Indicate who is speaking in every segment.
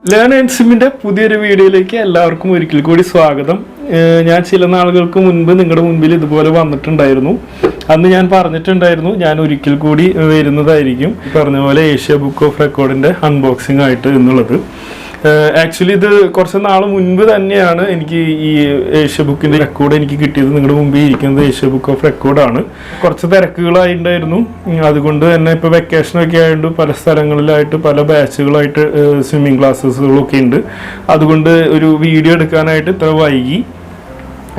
Speaker 1: Learn and സിമ്മിന്റെ പുതിയൊരു വീഡിയോയിലേക്ക് എല്ലാവർക്കും ഒരിക്കൽ കൂടി സ്വാഗതം. ഞാൻ ചില നാളുകൾക്ക് മുൻപ് നിങ്ങളുടെ മുമ്പിൽ ഇതുപോലെ വന്നിട്ടുണ്ടായിരുന്നു. അന്ന് ഞാൻ പറഞ്ഞിട്ടുണ്ടായിരുന്നു ഞാൻ ഒരിക്കൽ കൂടി വരുന്നതായിരിക്കും, പറഞ്ഞ പോലെ ഏഷ്യ ബുക്ക് ഓഫ് റെക്കോർഡിന്റെ അൺബോക്സിംഗ് ആയിട്ട് എന്നുള്ളത്. ആക്ച്വലി ഇത് കുറച്ച് നാൾ മുൻപ് തന്നെയാണ് എനിക്ക് ഈ ഏഷ്യ ബുക്കിന്റെ റെക്കോർഡ് എനിക്ക് കിട്ടിയത്. നിങ്ങളുടെ മുമ്പിൽ ഇരിക്കുന്നത് ഏഷ്യ ബുക്ക് ഓഫ് റെക്കോർഡാണ്. കുറച്ച് തിരക്കുകളായിട്ടുണ്ടായിരുന്നു, അതുകൊണ്ട് തന്നെ ഇപ്പോൾ വെക്കേഷനൊക്കെ ആയതുകൊണ്ട് പല സ്ഥലങ്ങളിലായിട്ട് പല ബാച്ചുകളായിട്ട് സ്വിമ്മിങ് ക്ലാസ്സസുകളൊക്കെ ഉണ്ട്. അതുകൊണ്ട് ഒരു വീഡിയോ എടുക്കാനായിട്ട് ഇത്ര വൈകി.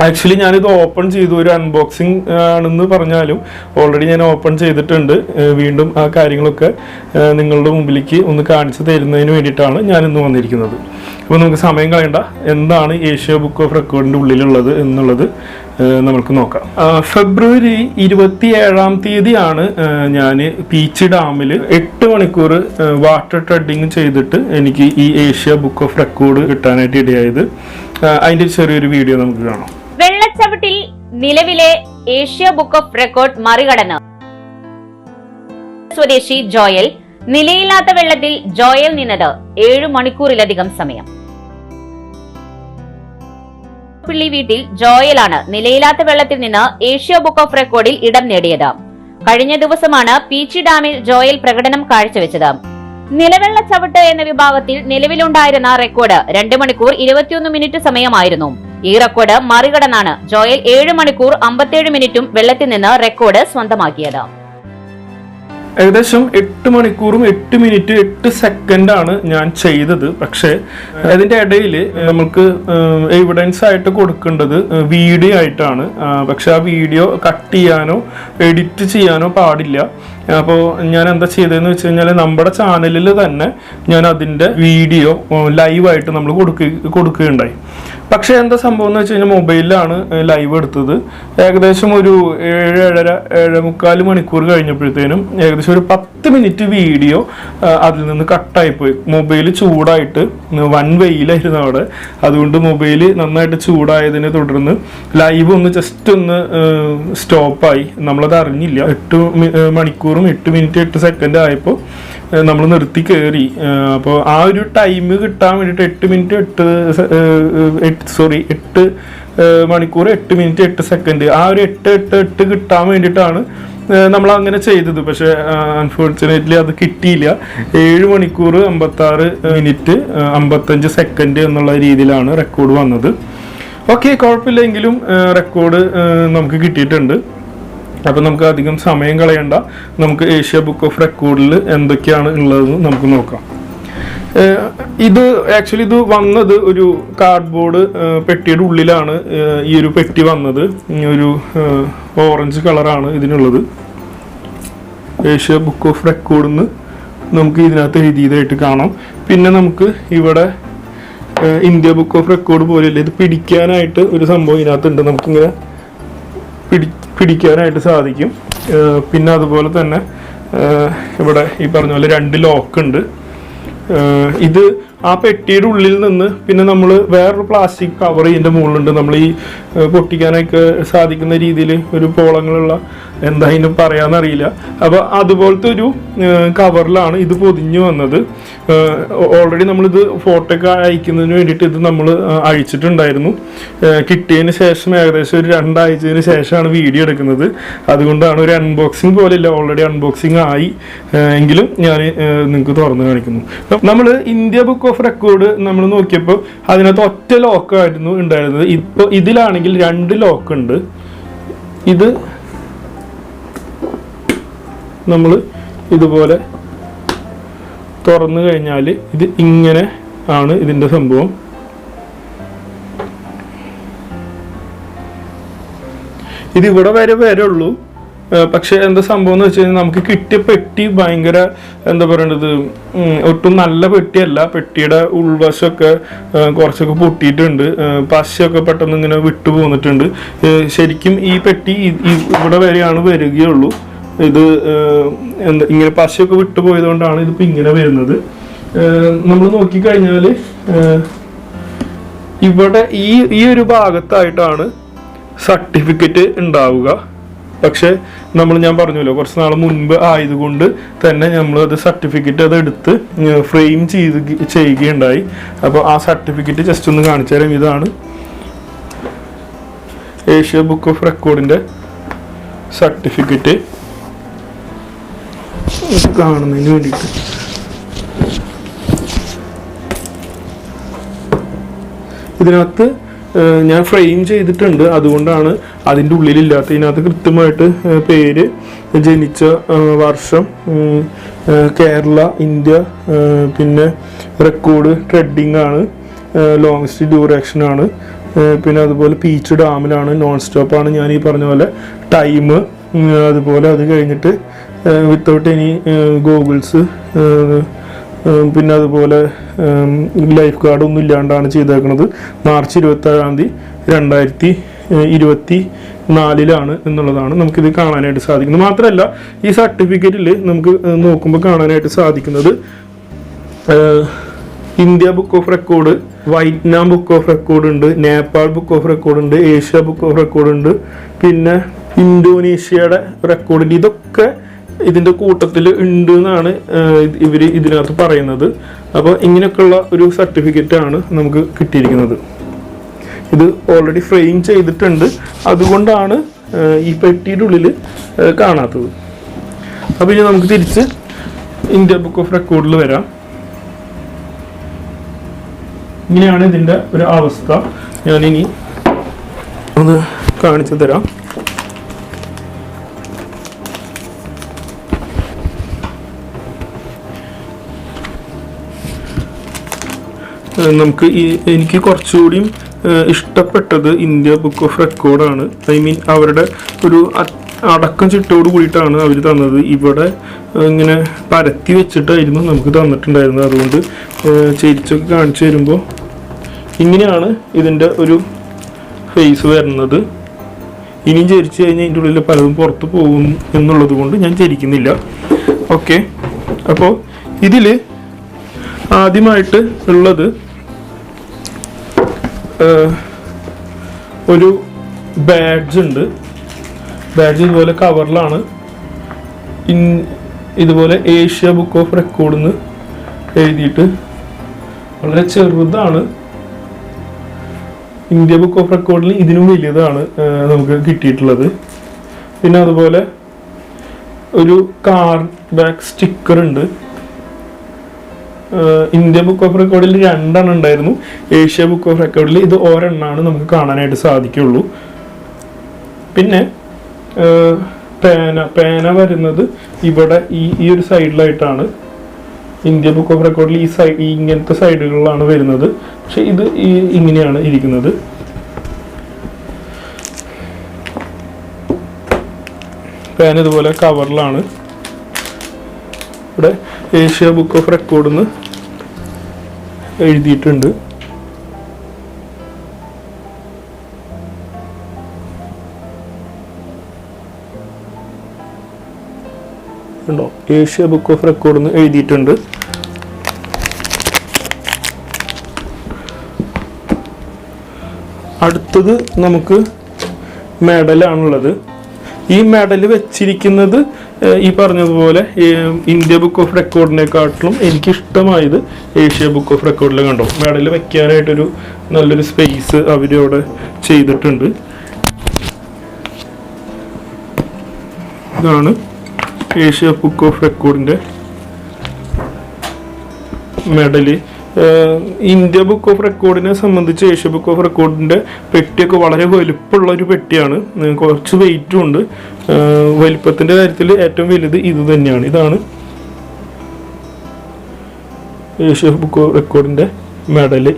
Speaker 1: ആക്ച്വലി ഞാനിത് ഓപ്പൺ ചെയ്തു, ഒരു അൺബോക്സിങ് ആണെന്ന് പറഞ്ഞാലും ഓൾറെഡി ഞാൻ ഓപ്പൺ ചെയ്തിട്ടുണ്ട്. വീണ്ടും ആ കാര്യങ്ങളൊക്കെ നിങ്ങളുടെ മുമ്പിലേക്ക് ഒന്ന് കാണിച്ചു തരുന്നതിന് വേണ്ടിയിട്ടാണ് ഞാനിന്ന് വന്നിരിക്കുന്നത്. അപ്പോൾ നമുക്ക് സമയം കളയണ്ട, എന്താണ് ഏഷ്യ ബുക്ക് ഓഫ് റെക്കോർഡിൻ്റെ ഉള്ളിലുള്ളത് എന്നുള്ളത് നമുക്ക് നോക്കാം. ഫെബ്രുവരി 27-ാം തീയതിയാണ് ഞാൻ പീച്ച് ഡാമിൽ 8 മണിക്കൂർ വാട്ടർ ട്രെഡിങ് ചെയ്തിട്ട് എനിക്ക് ഈ ഏഷ്യ ബുക്ക് ഓഫ് റെക്കോർഡ് കിട്ടാനായിട്ട് ഇടയായത്. അതിൻ്റെ ചെറിയൊരു വീഡിയോ നമുക്ക് കാണാം.
Speaker 2: വെള്ളച്ചവിട്ടിൽ നിലവിലെ ഏഷ്യ ബുക്ക് ഓഫ് റെക്കോർഡ് മറികടന്ന് സ്വദേശി ജോയൽ നിലയില്ലാത്ത വെള്ളത്തിൽ ജോയൽ നിന്നത് 7 മണിക്കൂറിലധികം സമയം. പിള്ളി വീട്ടിൽ ജോയലാണ് നിലയില്ലാത്ത വെള്ളത്തിൽ നിന്ന് ഏഷ്യ ബുക്ക് ഓഫ് റെക്കോർഡിൽ ഇടം നേടിയത്. കഴിഞ്ഞ ദിവസമാണ് പീച്ചി ഡാമിൽ ജോയൽ പ്രകടനം കാഴ്ചവെച്ചത്. നിലവെള്ള ചവിട്ട് എന്ന വിഭാഗത്തിൽ നിലവിലുണ്ടായിരുന്ന റെക്കോർഡ് 2 മണിക്കൂർ 21 മിനിറ്റ് സമയമായിരുന്നു. ഈ റെക്കോർഡ് മറികടന്നാണ് ജോയൽ 7 മണിക്കൂർ 57 മിനിറ്റും വെള്ളത്തിൽ നിന്ന് റെക്കോർഡ് സ്വന്തമാക്കിയത്.
Speaker 1: ഏകദേശം 8 മണിക്കൂറും 8 മിനിറ്റ് 8 സെക്കൻഡാണ് ഞാൻ ചെയ്തത്. പക്ഷേ അതിൻ്റെ ഇടയിൽ നമുക്ക് എവിഡൻസ് ആയിട്ട് കൊടുക്കേണ്ടത് വീഡിയോ ആയിട്ടാണ്. പക്ഷെ ആ വീഡിയോ കട്ട് ചെയ്യാനോ എഡിറ്റ് ചെയ്യാനോ പാടില്ല. അപ്പോൾ ഞാൻ എന്താ ചെയ്തതെന്ന് വെച്ച് കഴിഞ്ഞാൽ നമ്മുടെ ചാനലിൽ തന്നെ ഞാൻ അതിൻ്റെ വീഡിയോ ലൈവായിട്ട് നമ്മൾ കൊടുക്കുകയുണ്ടായി. പക്ഷേ എന്താ സംഭവം എന്ന് വെച്ച് കഴിഞ്ഞാൽ മൊബൈലിലാണ് ലൈവ് എടുത്തത്. ഏകദേശം ഒരു 7-7:45 മണിക്കൂർ കഴിഞ്ഞപ്പോഴത്തേനും ഏകദേശം ഒരു 10 മിനിറ്റ് വീഡിയോ അതിൽ നിന്ന് കട്ടായിപ്പോയി. മൊബൈൽ ചൂടായിട്ട് വൻ വെയിലായിരുന്നു അവിടെ. അതുകൊണ്ട് മൊബൈൽ നന്നായിട്ട് ചൂടായതിനെ തുടർന്ന് ലൈവ് ഒന്ന് ജസ്റ്റ് ഒന്ന് സ്റ്റോപ്പായി. നമ്മളത് അറിഞ്ഞില്ല. 8 മണിക്കൂറും 8 മിനിറ്റ് 8 സെക്കൻഡ് ആയപ്പോൾ നമ്മൾ നിർത്തി കയറി. അപ്പോൾ ആ ഒരു ടൈം കിട്ടാൻ വേണ്ടിയിട്ട് 8 മണിക്കൂർ 8 മിനിറ്റ് 8 സെക്കൻഡ് ആ ഒരു 8 കിട്ടാൻ വേണ്ടിയിട്ടാണ് നമ്മൾ അങ്ങനെ ചെയ്തത്. പക്ഷെ അൺഫോർച്ചുനേറ്റ്ലി അത് കിട്ടിയില്ല. 7 മണിക്കൂർ 56 മിനിറ്റ് 55 സെക്കൻഡ് എന്നുള്ള രീതിയിലാണ് റെക്കോർഡ് വന്നത്. ഓക്കെ, കുഴപ്പമില്ലെങ്കിലും റെക്കോർഡ് നമുക്ക് കിട്ടിയിട്ടുണ്ട്. അപ്പം നമുക്ക് അധികം സമയം കളയണ്ട, നമുക്ക് ഏഷ്യ ബുക്ക് ഓഫ് റെക്കോർഡിൽ എന്തൊക്കെയാണ് ഉള്ളതെന്ന് നമുക്ക് നോക്കാം. ഇത് ആക്ച്വലി ഇത് വന്നത് ഒരു കാർഡ്ബോർഡ് പെട്ടിയുടെ ഉള്ളിലാണ് ഈ ഒരു പെട്ടി വന്നത്. ഒരു ഓറഞ്ച് കളറാണ് ഇതിനുള്ളത്. ഏഷ്യ ബുക്ക് ഓഫ് റെക്കോർഡിന്ന് നമുക്ക് ഇതിനകത്ത് എഴുതിയതായിട്ട് കാണാം. പിന്നെ നമുക്ക് ഇവിടെ ഇന്ത്യ ബുക്ക് ഓഫ് റെക്കോർഡ് പോലെയല്ല, ഇത് പിടിക്കാനായിട്ട് ഒരു സംഭവം ഇതിനകത്തുണ്ട്. നമുക്കിങ്ങനെ പിടിക്കാനായിട്ട് സാധിക്കും. പിന്നെ അതുപോലെ തന്നെ ഇവിടെ ഈ പറഞ്ഞ പോലെ 2 ലോക്ക് ഉണ്ട്. ഇത് ആ പെട്ടിയുടെ ഉള്ളിൽ നിന്ന് പിന്നെ നമ്മൾ വേറൊരു പ്ലാസ്റ്റിക് കവർ ഇതിൻ്റെ മുകളിലുണ്ട്. നമ്മൾ ഈ പൊട്ടിക്കാനൊക്കെ സാധിക്കുന്ന രീതിയിൽ ഒരു പോളങ്ങളുള്ള എന്താ അതിന് പറയാന്നറിയില്ല. അപ്പോൾ അതുപോലത്തെ ഒരു കവറിലാണ് ഇത് പൊതിഞ്ഞു വന്നത്. ഓൾറെഡി നമ്മളിത് ഫോട്ടോ ഒക്കെ അയക്കുന്നതിന് വേണ്ടിയിട്ട് ഇത് നമ്മൾ അയച്ചിട്ടുണ്ടായിരുന്നു. കിട്ടിയതിന് ശേഷം ഏകദേശം ഒരു 2 ആഴ്ചത്തിന് ശേഷമാണ് വീഡിയോ എടുക്കുന്നത്. അതുകൊണ്ടാണ് ഒരു അൺബോക്സിങ് പോലെയല്ല, ഓൾറെഡി അൺബോക്സിങ് ആയി എങ്കിലും ഞാൻ നിങ്ങൾക്ക് തുറന്ന് കാണിക്കുന്നു. നമ്മൾ ഇന്ത്യ ബുക്ക് ഓഫ് റെക്കോർഡ് നമ്മൾ നോക്കിയപ്പോൾ അതിനകത്ത് ഒറ്റ ലോക്കായിരുന്നു ഉണ്ടായിരുന്നത്. ഇപ്പോൾ ഇതിലാണെങ്കിൽ 2 ലോക്ക് ഉണ്ട്. ഇത് നമ്മൾ ഇതുപോലെ തുറന്നു കഴിഞ്ഞാൽ ഇത് ഇങ്ങനെ ആണ് ഇതിൻ്റെ സംഭവം. ഇതിവിടെ വരെ ഉള്ളൂ. പക്ഷെ എന്താ സംഭവം എന്ന് വെച്ച് കഴിഞ്ഞാൽ നമുക്ക് കിട്ടിയ പെട്ടി ഭയങ്കര എന്താ പറയണത്, ഒട്ടും നല്ല പെട്ടിയല്ല. പെട്ടിയുടെ ഉൾവശമൊക്കെ കുറച്ചൊക്കെ പൊട്ടിയിട്ടുണ്ട്, പശയൊക്കെ പെട്ടെന്ന് ഇങ്ങനെ വിട്ടു പോന്നിട്ടുണ്ട്. ശരിക്കും ഈ പെട്ടി ഇവിടെ വരെയാണ് വരികയുള്ളൂ. ഇത് എന്താ ഇങ്ങനെ പശയൊക്കെ വിട്ടുപോയത് കൊണ്ടാണ് ഇതിപ്പോൾ ഇങ്ങനെ വരുന്നത്. നമ്മൾ നോക്കിക്കഴിഞ്ഞാൽ ഇവിടെ ഈ ഒരു ഭാഗത്തായിട്ടാണ് സർട്ടിഫിക്കറ്റ് ഉണ്ടാവുക. പക്ഷെ ഞാൻ പറഞ്ഞല്ലോ കുറച്ച് നാൾ മുൻപ് ആയതുകൊണ്ട് തന്നെ നമ്മൾ അത് സർട്ടിഫിക്കറ്റ് അത് എടുത്ത് ഫ്രെയിം ചെയ്യുകയുണ്ടായി. അപ്പോൾ ആ സർട്ടിഫിക്കറ്റ് ജസ്റ്റ് ഒന്ന് കാണിച്ചു തരാം. ഇതാണ് ഏഷ്യ ബുക്ക് ഓഫ് റെക്കോർഡിൻ്റെ സർട്ടിഫിക്കറ്റ് കാണുന്നതിന് വേണ്ടിയിട്ട്. ഇതിനകത്ത് ഞാൻ ഫ്രെയിം ചെയ്തിട്ടുണ്ട്, അതുകൊണ്ടാണ് അതിൻ്റെ ഉള്ളിലില്ലാത്ത. ഇതിനകത്ത് കൃത്യമായിട്ട് പേര്, ജനിച്ച വർഷം, കേരള, ഇന്ത്യ, പിന്നെ റെക്കോർഡ് ട്രെഡിങ് ആണ്, ലോങ്സ്റ്റ് ഡ്യൂറേഷൻ ആണ്, പിന്നെ അതുപോലെ പീച്ച് ഡാമിലാണ്, നോൺ സ്റ്റോപ്പാണ്, ഞാൻ ഈ പറഞ്ഞ പോലെ ടൈം, അതുപോലെ അത് കഴിഞ്ഞിട്ട് വിത്തൗട്ട് എനി ഗോഗിൾസ്, പിന്നെ അതുപോലെ ലൈഫ് ഗാർഡ് ഒന്നും ഇല്ലാണ്ടാണ് ചെയ്തേക്കുന്നത്. മാർച്ച് 27 2024 എന്നുള്ളതാണ് നമുക്കിത് കാണാനായിട്ട് സാധിക്കുന്നത്. മാത്രമല്ല ഈ സർട്ടിഫിക്കറ്റിൽ നമുക്ക് നോക്കുമ്പോൾ കാണാനായിട്ട് സാധിക്കുന്നത് India book of record, Vietnam book of record ഉണ്ട്, നേപ്പാൾ ബുക്ക് ഓഫ് റെക്കോർഡ് ഉണ്ട്, ഏഷ്യ ബുക്ക് ഓഫ് റെക്കോർഡ് ഉണ്ട്, പിന്നെ ഇന്തോനേഷ്യയുടെ റെക്കോർഡിൻ്റെ ഇതൊക്കെ ഇതിൻ്റെ കൂട്ടത്തിൽ ഉണ്ട് എന്നാണ് ഇവർ ഇതിനകത്ത് പറയുന്നത്. അപ്പോൾ ഇങ്ങനെയൊക്കെയുള്ള ഒരു സർട്ടിഫിക്കറ്റാണ് നമുക്ക് കിട്ടിയിരിക്കുന്നത്. ഇത് ഓൾറെഡി ഫ്രെയിം ചെയ്തിട്ടുണ്ട്, അതുകൊണ്ടാണ് ഈ പെട്ടിയുടെ ഉള്ളിൽ കാണാത്തത്. അപ്പോൾ ഇനി നമുക്ക് തിരിച്ച് ഇന്ത്യ ബുക്ക് ഓഫ് റെക്കോർഡിൽ വരാം. ഇങ്ങനെയാണ് ഇതിൻ്റെ ഒരു അവസ്ഥ. ഞാനിനി ഒന്ന് കാണിച്ചു തരാം. എനിക്ക് കുറച്ചുകൂടിയും ഇഷ്ടപ്പെട്ടത് ഇന്ത്യ ബുക്ക് ഓഫ് റെക്കോർഡാണ്. ഐ മീൻ അവരുടെ ഒരു അടക്കം ചിട്ടോട് കൂടിയിട്ടാണ് അവർ തന്നത്. ഇവിടെ ഇങ്ങനെ പരത്തി വെച്ചിട്ടായിരുന്നു നമുക്ക് തന്നിട്ടുണ്ടായിരുന്നത്. അതുകൊണ്ട് ചെരിച്ചൊക്കെ കാണിച്ചു തരുമ്പോൾ ഇങ്ങനെയാണ് ഇതിൻ്റെ ഒരു ഫേസ് വരുന്നത്. ഇനിയും ചെരിച്ച് കഴിഞ്ഞാൽ ഇതിൻ്റെ ഉള്ളിൽ പലതും പുറത്ത് പോകും എന്നുള്ളത് കൊണ്ട് ഞാൻ ചെരിക്കുന്നില്ല. ഓക്കെ, അപ്പോൾ ഇതിൽ ആദ്യമായിട്ട് ഉള്ളത് ഒരു ബാഡ്ജ് ഉണ്ട്. ബാഡ്ജ് ഇതുപോലെ കവറിലാണ്. ഇതുപോലെ ഏഷ്യ ബുക്ക് ഓഫ് റെക്കോർഡ് എന്ന് എഴുതിയിട്ട് വളരെ ചെറുതാണ്. ഇന്ത്യ ബുക്ക് ഓഫ് റെക്കോർഡിൽ ഇതിനും വലിയതാണ് നമുക്ക് കിട്ടിയിട്ടുള്ളത്. പിന്നെ അതുപോലെ ഒരു കാർഡ് ബാക്ക് സ്റ്റിക്കർ ഉണ്ട്. ഇന്ത്യ ബുക്ക് ഓഫ് റെക്കോർഡിൽ 2 ഉണ്ടായിരുന്നു. ഏഷ്യ ബുക്ക് ഓഫ് റെക്കോർഡിൽ ഇത് ഒരെണ്ണമാണ് നമുക്ക് കാണാനായിട്ട് സാധിക്കുള്ളൂ. പിന്നെ പേന വരുന്നത് ഇവിടെ ഈ ഒരു സൈഡിലായിട്ടാണ്. ഇന്ത്യ ബുക്ക് ഓഫ് റെക്കോർഡിൽ ഇങ്ങനത്തെ സൈഡുകളിലാണ് വരുന്നത്. പക്ഷെ ഇത് ഇങ്ങനെയാണ് ഇരിക്കുന്നത്. പേന ഇതുപോലെ കവറിലാണ്. ഇവിടെ ഏഷ്യ ബുക്ക് ഓഫ് റെക്കോർഡ് എന്ന് എഴുതിയിട്ടുണ്ട്. ഉണ്ടോ? ഏഷ്യ ബുക്ക് ഓഫ് റെക്കോർഡ് എന്ന് എഴുതിയിട്ടുണ്ട്. അടുത്തത് നമുക്ക് മെഡലാണുള്ളത്. ഈ മെഡൽ വെച്ചിരിക്കുന്നത് ഈ പറഞ്ഞതുപോലെ ഇന്ത്യ ബുക്ക് ഓഫ് റെക്കോർഡിനെക്കാട്ടിലും എനിക്കിഷ്ടമായത് ഏഷ്യ ബുക്ക് ഓഫ് റെക്കോർഡിൽ കണ്ടോ. മെഡൽ വെക്കാനായിട്ടൊരു നല്ലൊരു സ്പേസ് അവരവിടെ ചെയ്തിട്ടുണ്ട്. ഇതാണ് ഏഷ്യ ബുക്ക് ഓഫ് റെക്കോർഡിൻ്റെ മെഡല്. ഇന്ത്യ ബുക്ക് ഓഫ് റെക്കോർഡിനെ സംബന്ധിച്ച് ഏഷ്യ ബുക്ക് ഓഫ് റെക്കോർഡിൻ്റെ പെട്ടിയൊക്കെ വളരെ വലുപ്പമുള്ള ഒരു പെട്ടിയാണ്. കുറച്ച് വെയിറ്റും ഉണ്ട്. വലിപ്പത്തിൻ്റെ കാര്യത്തിൽ ഏറ്റവും വലുത് ഇത് തന്നെയാണ്. ഇതാണ് ഏഷ്യ ബുക്ക് ഓഫ് റെക്കോർഡിൻ്റെ മെഡല്.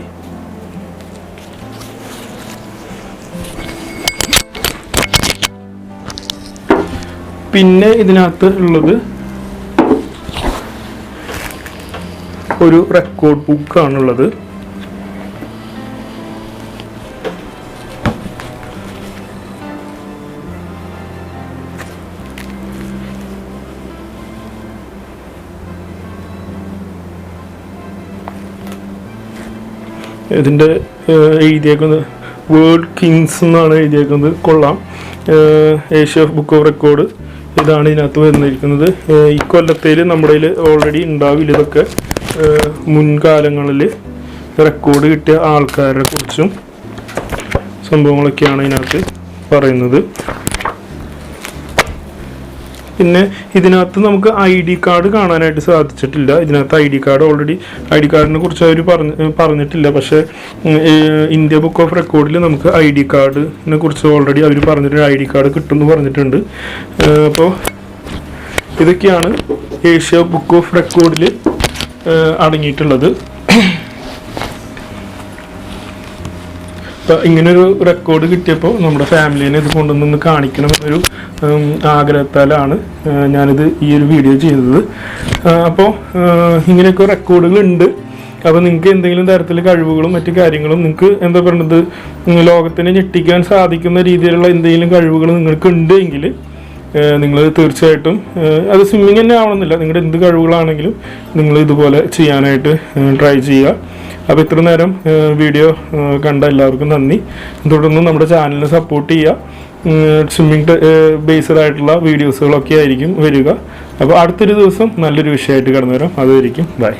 Speaker 1: പിന്നെ ഇതിനകത്ത് ഉള്ളത് ഒരു റെക്കോർഡ് ബുക്കാണുള്ളത്. ഇതിൻ്റെ എഴുതിയേക്കുന്ന വേൾഡ് കിങ്സ് എന്നാണ് എഴുതിയേക്കുന്നത്. കൊള്ളാം. ഏഷ്യ ബുക്ക് ഓഫ് റെക്കോർഡ് ഇതാണ് ഇതിനകത്ത് വന്നിരിക്കുന്നത്. ഈ കൊല്ലത്തേൽ നമ്മുടെ കയ്യിൽ ഓൾറെഡി ഉണ്ടാവില്ല. ഇതൊക്കെ മുൻകാലങ്ങളിൽ റെക്കോർഡ് കിട്ടിയ ആൾക്കാരെ കുറിച്ചും സംഭവങ്ങളൊക്കെയാണ് ഇതിനകത്ത് പറയുന്നത്. പിന്നെ ഇതിനകത്ത് നമുക്ക് ID കാർഡ് കാണാനായിട്ട് സാധിച്ചിട്ടില്ല. ഇതിനകത്ത് ID കാർഡ് ഓൾറെഡി ID കാർഡിനെ കുറിച്ച് അവർ പറഞ്ഞിട്ടില്ല. പക്ഷേ ഇന്ത്യ ബുക്ക് ഓഫ് റെക്കോർഡിൽ നമുക്ക് ID കാർഡിനെ കുറിച്ച് ഓൾറെഡി അവർ പറഞ്ഞിട്ട് ID കാർഡ് കിട്ടുമെന്ന് പറഞ്ഞിട്ടുണ്ട്. അപ്പോൾ ഇതൊക്കെയാണ് ഏഷ്യ ബുക്ക് ഓഫ് റെക്കോർഡിൽ അടങ്ങിയിട്ടുള്ളത്. അപ്പോൾ ഇങ്ങനൊരു റെക്കോർഡ് കിട്ടിയപ്പോൾ നമ്മുടെ ഫാമിലീനെ ഇത് കൊണ്ടുവന്ന് കാണിക്കണമെന്നൊരു ആഗ്രഹത്താലാണ് ഞാനിത് ഈ ഒരു വീഡിയോ ചെയ്തത്. അപ്പോൾ ഇങ്ങനെയൊക്കെ റെക്കോർഡുകളുണ്ട്. അപ്പോൾ നിങ്ങൾക്ക് എന്തെങ്കിലും തരത്തിൽ കഴിവുകളും മറ്റു കാര്യങ്ങളും നിങ്ങൾക്ക് എന്താ പറയുന്നത് ലോകത്തിനെ ഞെട്ടിക്കാൻ സാധിക്കുന്ന രീതിയിലുള്ള എന്തെങ്കിലും കഴിവുകൾ നിങ്ങൾക്ക് ഉണ്ടെങ്കിൽ നിങ്ങൾ തീർച്ചയായിട്ടും അത് സ്വിമ്മിങ് തന്നെ ആവണമെന്നില്ല, നിങ്ങളുടെ എന്ത് കഴിവുകളാണെങ്കിലും നിങ്ങൾ ഇതുപോലെ ചെയ്യാനായിട്ട് ട്രൈ ചെയ്യുക. അപ്പോൾ ഇത്ര നേരം വീഡിയോ കണ്ട എല്ലാവർക്കും നന്ദി. തുടർന്ന് നമ്മുടെ ചാനലിനെ സപ്പോർട്ട് ചെയ്യുക. സ്വിമ്മിങ് ബേസ്ഡ് ആയിട്ടുള്ള വീഡിയോസുകളൊക്കെ ആയിരിക്കും വരിക. അപ്പോൾ അടുത്തൊരു ദിവസം നല്ലൊരു വിഷയമായിട്ട് കടന്നു വരാം. അതുവരെയും ബൈ.